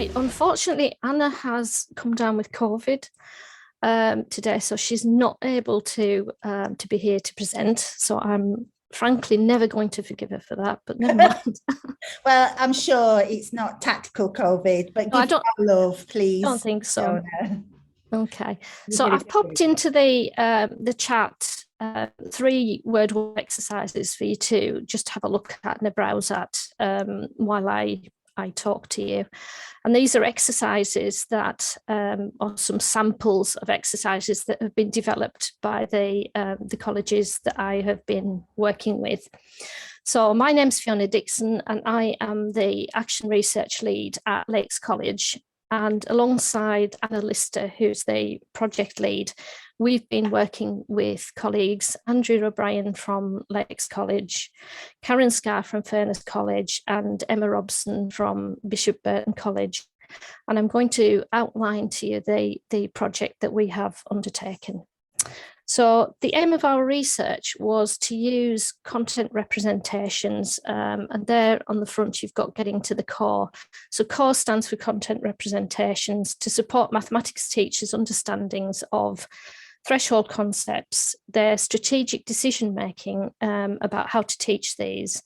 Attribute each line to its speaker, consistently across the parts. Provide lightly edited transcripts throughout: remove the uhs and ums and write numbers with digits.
Speaker 1: Right, unfortunately, Anna has come down with COVID today, so she's not able to be here to present. So I'm frankly never going to forgive her for that, but never mind.
Speaker 2: Well, I'm sure it's not tactical COVID, but
Speaker 1: No, I
Speaker 2: give
Speaker 1: don't
Speaker 2: her love,
Speaker 1: don't
Speaker 2: please,
Speaker 1: think so.
Speaker 2: Fiona.
Speaker 1: Okay,
Speaker 2: You
Speaker 1: so
Speaker 2: did a
Speaker 1: I've
Speaker 2: good
Speaker 1: popped into the chat three word exercises for you to just have a look at and a browse at while I talk to you. And these are exercises that are some samples of exercises that have been developed by the colleges that I have been working with. So my name's Fiona Dixon and I am the Action Research Lead at Lakes College. And alongside Anna Lister, who's the project lead, we've been working with colleagues Andrew O'Brien from Lakes College, Karen Scarr from Furness College, and Emma Robson from Bishop Burton College. And I'm going to outline to you the project that we have undertaken. So the aim of our research was to use content representations, and there on the front you've got getting to the core. So core stands for content representations to support mathematics teachers' understandings of threshold concepts, their strategic decision making about how to teach these,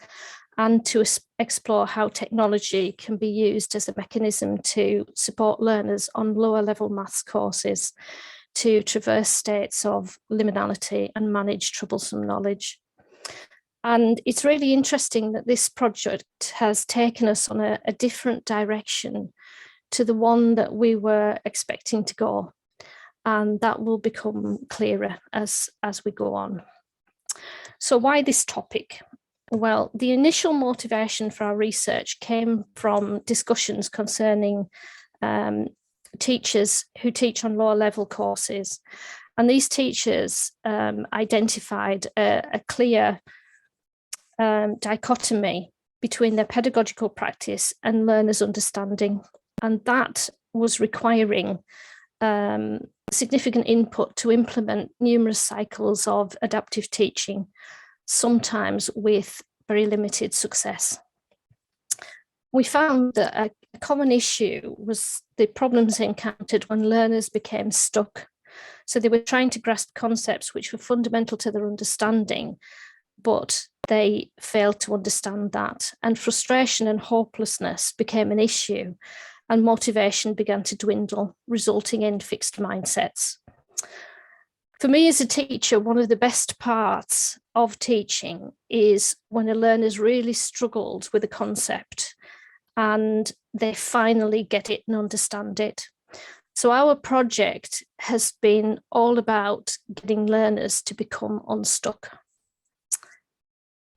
Speaker 1: and to explore how technology can be used as a mechanism to support learners on lower level maths courses to traverse states of liminality and manage troublesome knowledge. And it's really interesting that this project has taken us on a different direction to the one that we were expecting to go. And that will become clearer as we go on. So why this topic? Well, the initial motivation for our research came from discussions concerning teachers who teach on lower level courses. And these teachers identified a clear dichotomy between their pedagogical practice and learners' understanding. And that was requiring significant input to implement numerous cycles of adaptive teaching, sometimes with very limited success. We found that a common issue was the problems encountered when learners became stuck. So they were trying to grasp concepts which were fundamental to their understanding, but they failed to understand that. And frustration and hopelessness became an issue, and motivation began to dwindle, resulting in fixed mindsets. For me as a teacher, one of the best parts of teaching is when a learner's really struggled with a concept and they finally get it and understand it. So our project has been all about getting learners to become unstuck.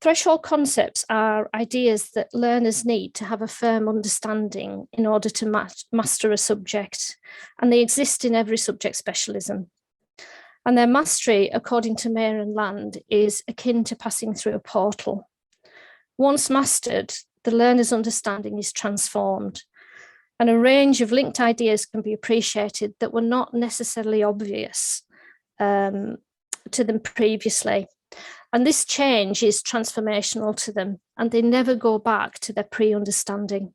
Speaker 1: Threshold concepts are ideas that learners need to have a firm understanding in order to master a subject, and they exist in every subject specialism. And their mastery, according to Mayer and Land, is akin to passing through a portal. Once mastered, the learner's understanding is transformed, and a range of linked ideas can be appreciated that were not necessarily obvious to them previously. And this change is transformational to them, and they never go back to their pre-understanding.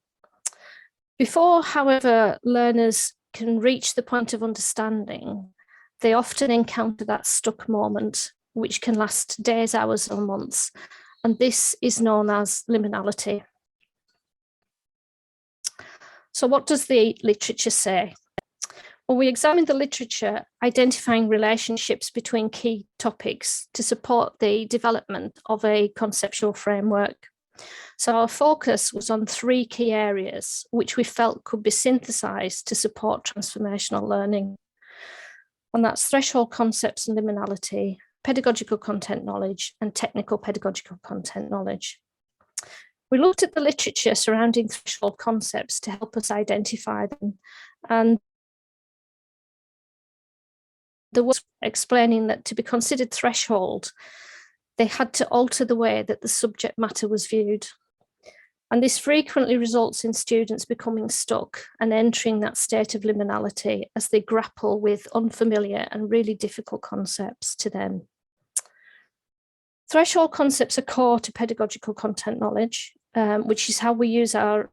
Speaker 1: Before, however, learners can reach the point of understanding, they often encounter that stuck moment, which can last days, hours, or months. And this is known as liminality. So what does the literature say? Well, we examined the literature identifying relationships between key topics to support the development of a conceptual framework. So our focus was on three key areas, which we felt could be synthesized to support transformational learning. And that's threshold concepts and liminality, pedagogical content knowledge, and technical pedagogical content knowledge. We looked at the literature surrounding threshold concepts to help us identify them. And there was explaining that to be considered threshold, they had to alter the way that the subject matter was viewed. And this frequently results in students becoming stuck and entering that state of liminality as they grapple with unfamiliar and really difficult concepts to them. Threshold concepts are core to pedagogical content knowledge, which is how we use our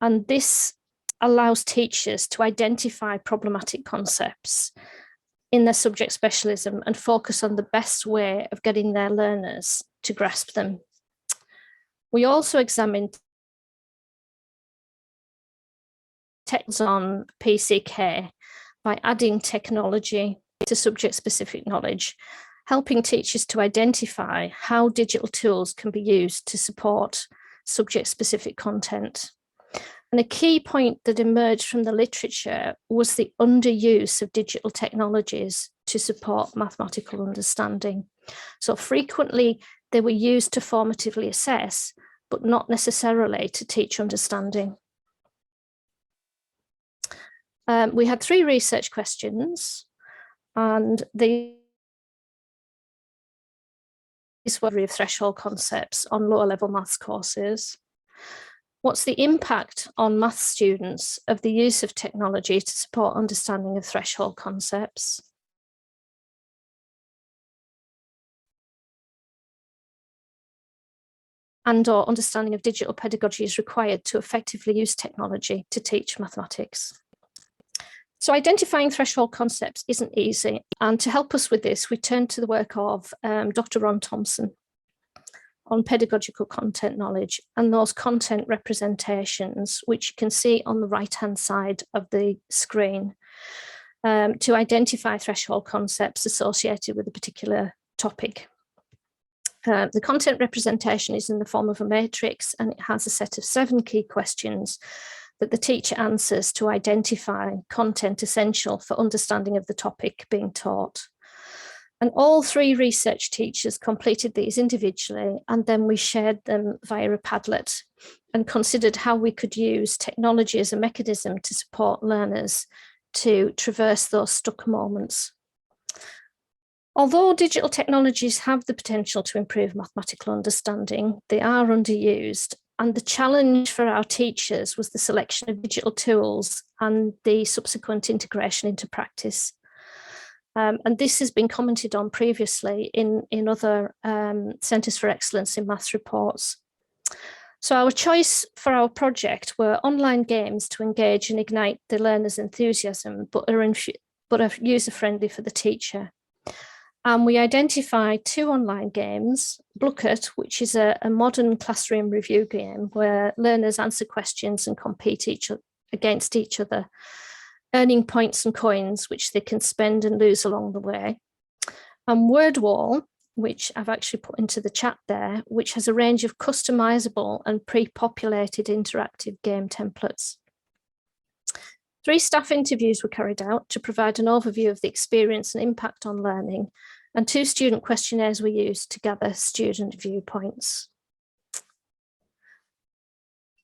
Speaker 1: And this allows teachers to identify problematic concepts in their subject specialism and focus on the best way of getting their learners to grasp them. We also examined techs on PCK by adding technology to subject-specific knowledge, helping teachers to identify how digital tools can be used to support subject-specific content. And a key point that emerged from the literature was the underuse of digital technologies to support mathematical understanding. So frequently they were used to formatively assess, but not necessarily to teach understanding. We had 3 research questions, and these were of threshold concepts on lower level maths courses. What's the impact on maths students of the use of technology to support understanding of threshold concepts? And/or understanding of digital pedagogy is required to effectively use technology to teach mathematics. So identifying threshold concepts isn't easy. And to help us with this, we turned to the work of Dr. Ron Thompson on pedagogical content knowledge and those content representations, which you can see on the right-hand side of the screen, to identify threshold concepts associated with a particular topic. The content representation is in the form of a matrix, and it has a set of 7 key questions that the teacher answers to identify content essential for understanding of the topic being taught. And all 3 research teachers completed these individually, and then we shared them via a Padlet and considered how we could use technology as a mechanism to support learners to traverse those stuck moments. Although digital technologies have the potential to improve mathematical understanding, they are underused. And the challenge for our teachers was the selection of digital tools and the subsequent integration into practice. And this has been commented on previously in other Centres for Excellence in Maths reports. So our choice for our project were online games to engage and ignite the learner's enthusiasm, but are user-friendly for the teacher. And we identified 2 online games, Blooket, which is a modern classroom review game where learners answer questions and compete against each other, earning points and coins, which they can spend and lose along the way. And WordWall, which I've actually put into the chat there, which has a range of customizable and pre-populated interactive game templates. 3 staff interviews were carried out to provide an overview of the experience and impact on learning, and 2 student questionnaires were used to gather student viewpoints.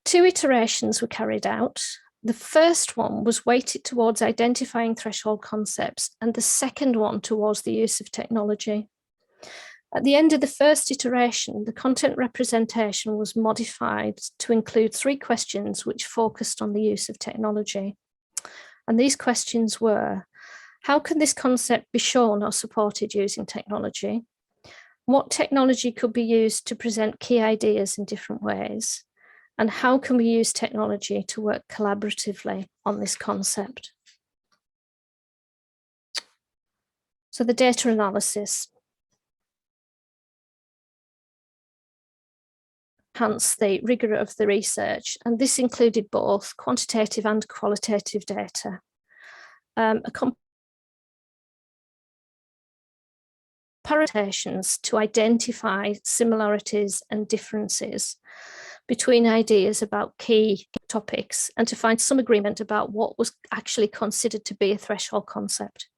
Speaker 1: 2 iterations were carried out. The first one was weighted towards identifying threshold concepts, and the second one towards the use of technology. At the end of the first iteration, the content representation was modified to include 3 questions which focused on the use of technology. And these questions were: how can this concept be shown or supported using technology? What technology could be used to present key ideas in different ways? And how can we use technology to work collaboratively on this concept? So the data analysis. Enhance the rigour of the research, and this included both quantitative and qualitative data. Comparisons to identify similarities and differences between ideas about key topics and to find some agreement about what was actually considered to be a threshold concept.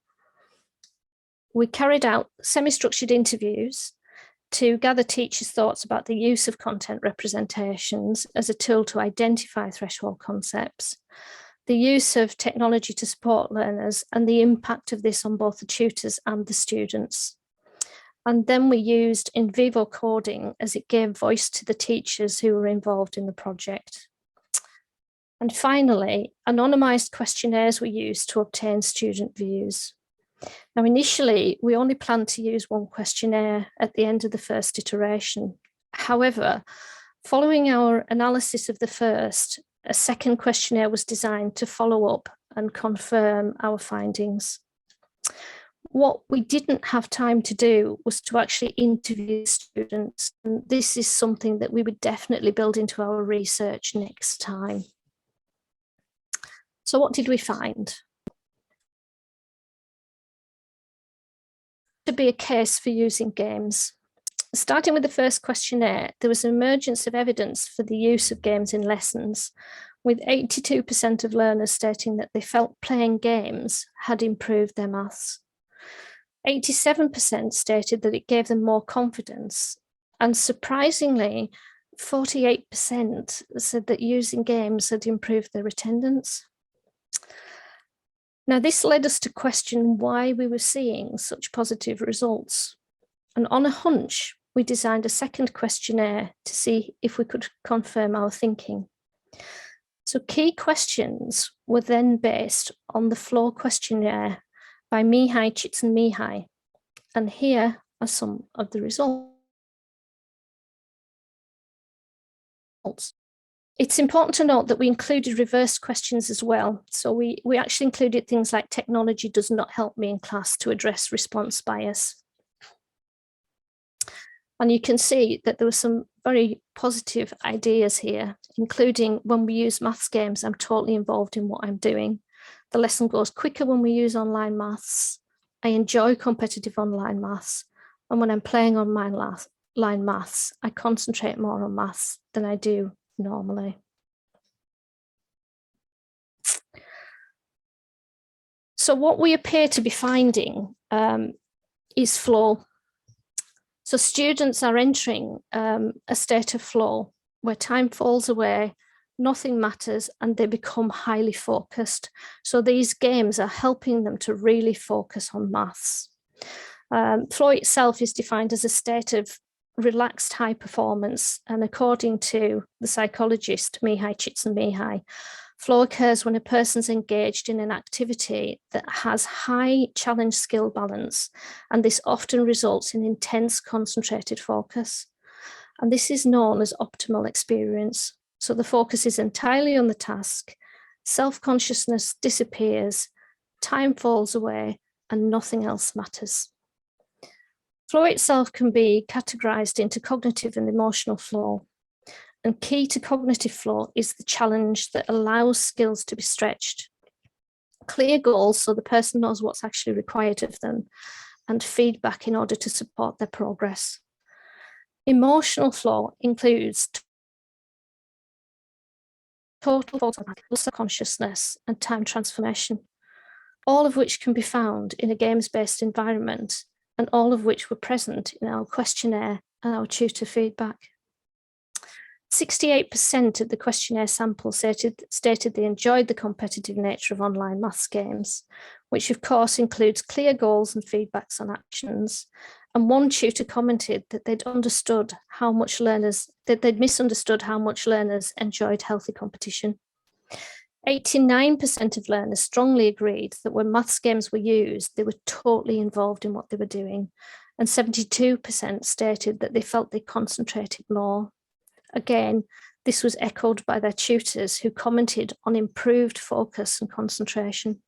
Speaker 1: We carried out semi-structured interviews to gather teachers' thoughts about the use of content representations as a tool to identify threshold concepts, the use of technology to support learners, and the impact of this on both the tutors and the students. And then we used in vivo coding as it gave voice to the teachers who were involved in the project. And finally, anonymised questionnaires were used to obtain student views. Now, initially, we only planned to use 1 questionnaire at the end of the first iteration. However, following our analysis of the first, a second questionnaire was designed to follow up and confirm our findings. What we didn't have time to do was to actually interview students. And this is something that we would definitely build into our research next time. So what did we find? To be a case for using games. Starting with the first questionnaire, there was an emergence of evidence for the use of games in lessons, with 82% of learners stating that they felt playing games had improved their maths. 87% stated that it gave them more confidence, and surprisingly, 48% said that using games had improved their attendance. Now, this led us to question why we were seeing such positive results. And on a hunch, we designed a second questionnaire to see if we could confirm our thinking. So key questions were then based on the floor questionnaire by Mihai Csikszentmihalyi. And here are some of the results. It's important to note that we included reverse questions as well. So we actually included things like technology does not help me in class to address response bias. And you can see that there were some very positive ideas here, including when we use maths games, I'm totally involved in what I'm doing. The lesson goes quicker when we use online maths. I enjoy competitive online maths. And when I'm playing online maths, I concentrate more on maths than I do normally. So what we appear to be finding is flow. So students are entering a state of flow where time falls away, nothing matters, and they become highly focused. So these games are helping them to really focus on maths. Flow itself is defined as a state of relaxed high performance, and according to the psychologist Mihai Csikszentmihalyi, flow occurs when a person's engaged in an activity that has high challenge skill balance, and this often results in intense concentrated focus. And this is known as optimal experience. So the focus is entirely on the task, self-consciousness disappears, time falls away, and nothing else matters. Flow itself can be categorized into cognitive and emotional flow. And key to cognitive flow is the challenge that allows skills to be stretched. Clear goals so the person knows what's actually required of them, and feedback in order to support their progress. Emotional flow includes total consciousness and time transformation, all of which can be found in a games-based environment, and all of which were present in our questionnaire and our tutor feedback. 68% of the questionnaire sample stated they enjoyed the competitive nature of online maths games, which of course includes clear goals and feedbacks on actions. And one tutor commented that they'd misunderstood how much learners enjoyed healthy competition. 89% of learners strongly agreed that when maths games were used, they were totally involved in what they were doing. And 72% stated that they felt they concentrated more. Again, this was echoed by their tutors who commented on improved focus and concentration.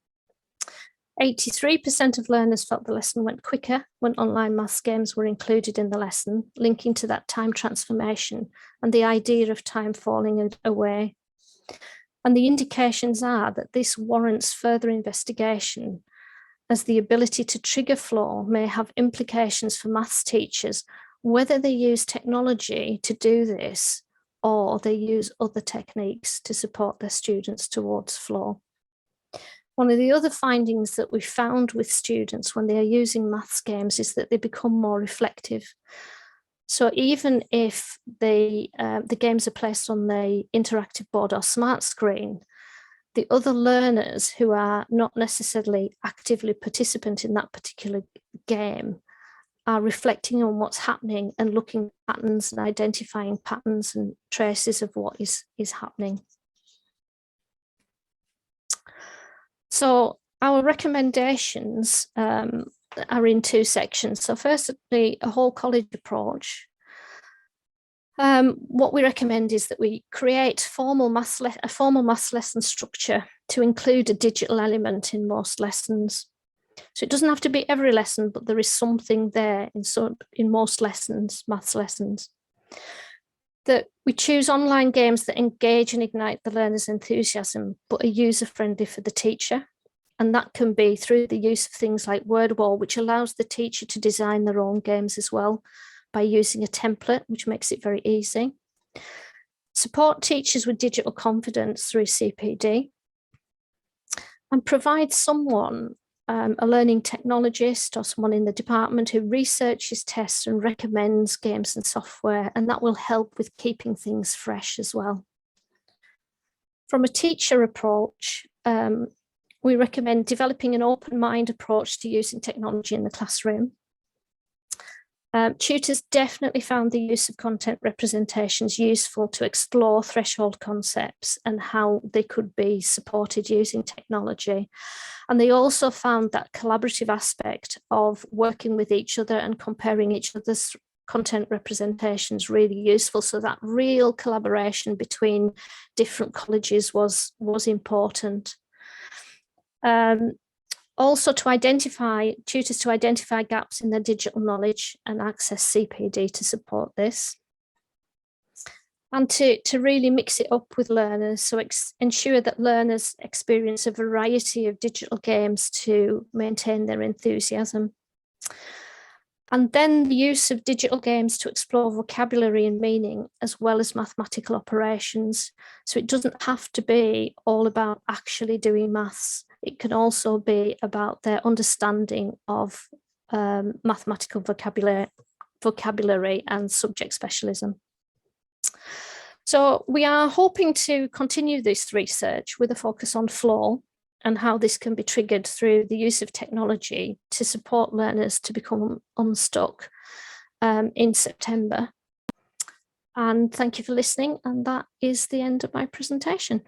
Speaker 1: 83% of learners felt the lesson went quicker when online maths games were included in the lesson, linking to that time transformation and the idea of time falling away. And the indications are that this warrants further investigation, as the ability to trigger flow may have implications for maths teachers, whether they use technology to do this or they use other techniques to support their students towards flow. One of the other findings that we found with students when they are using maths games is that they become more reflective. So even if the games are placed on the interactive board or smart screen, the other learners who are not necessarily actively participant in that particular game are reflecting on what's happening and looking at patterns and identifying patterns and traces of what is happening. So our recommendations are in two sections. So firstly, a whole college approach. What we recommend is that we create a formal maths lesson structure to include a digital element in most lessons. So it doesn't have to be every lesson, but there is something there in most lessons, maths lessons. That we choose online games that engage and ignite the learner's enthusiasm, but are user-friendly for the teacher. And that can be through the use of things like WordWall, which allows the teacher to design their own games as well by using a template, which makes it very easy. Support teachers with digital confidence through CPD. And provide someone, a learning technologist or someone in the department who researches, tests and recommends games and software, and that will help with keeping things fresh as well. From a teacher approach, we recommend developing an open mind approach to using technology in the classroom. Tutors definitely found the use of content representations useful to explore threshold concepts and how they could be supported using technology. And they also found that collaborative aspect of working with each other and comparing each other's content representations really useful. So that real collaboration between different colleges was important. Also tutors to identify gaps in their digital knowledge and access CPD to support this. And to really mix it up with learners, so ensure that learners experience a variety of digital games to maintain their enthusiasm. And then the use of digital games to explore vocabulary and meaning, as well as mathematical operations. So it doesn't have to be all about actually doing maths. It can also be about their understanding of mathematical vocabulary and subject specialism. So we are hoping to continue this research with a focus on flow and how this can be triggered through the use of technology to support learners to become unstuck in September. And thank you for listening. And that is the end of my presentation.